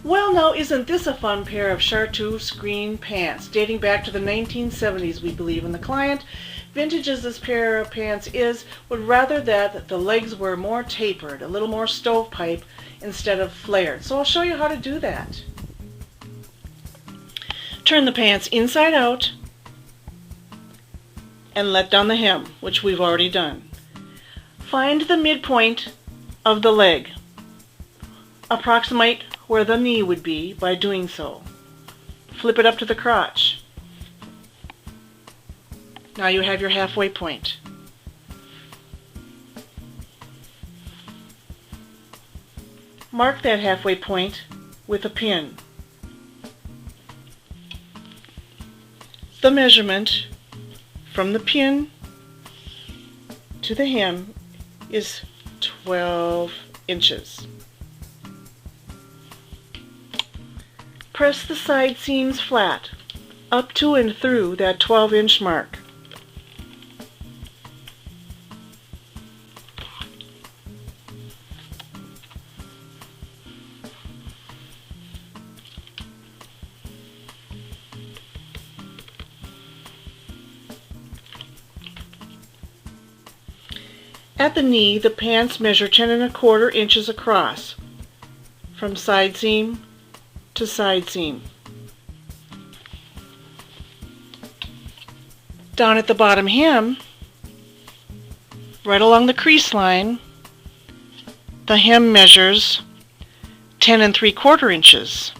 Well, now isn't this a fun pair of chartreuse green pants dating back to the 1970s, we believe, and the client, vintage as this pair of pants is, would rather that the legs were more tapered, a little more stovepipe instead of flared. So I'll show you how to do that. Turn the pants inside out and let down the hem, which we've already done. Find the midpoint of the leg. Approximate where the knee would be by doing so. Flip it up to the crotch. Now you have your halfway point. Mark that halfway point with a pin. The measurement from the pin to the hem is 12 inches. Press the side seams flat up to and through that 12-inch mark. At the knee, the pants measure 10 1/4 inches across, from side seam to side seam. Down at the bottom hem, right along the crease line, the hem measures 10 3/4 inches.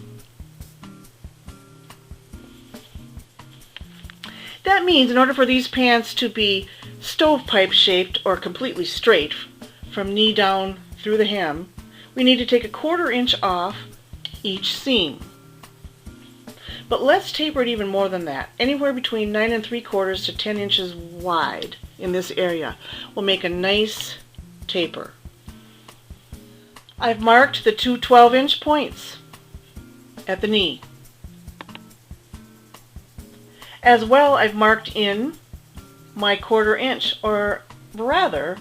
That means in order for these pants to be stovepipe shaped or completely straight from knee down through the hem, we need to take 1/4 inch off each seam. But let's taper it even more than that. Anywhere between 9 3/4 to 10 inches wide in this area will make a nice taper. I've marked the two 12-inch points at the knee. As well, I've marked in my 1/4 inch, or rather,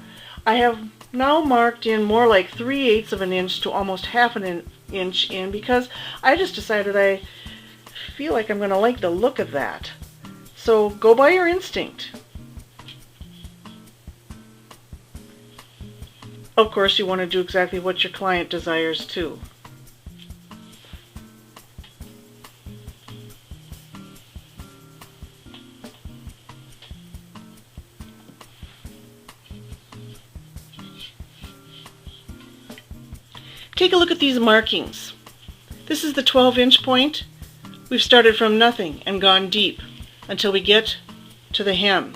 I have now marked in more like 3/8 of an inch to almost half an inch in, because I just decided I feel like I'm going to like the look of that. So go by your instinct. Of course, you want to do exactly what your client desires too. Take a look at these markings. This is the 12-inch point. We've started from nothing and gone deep until we get to the hem.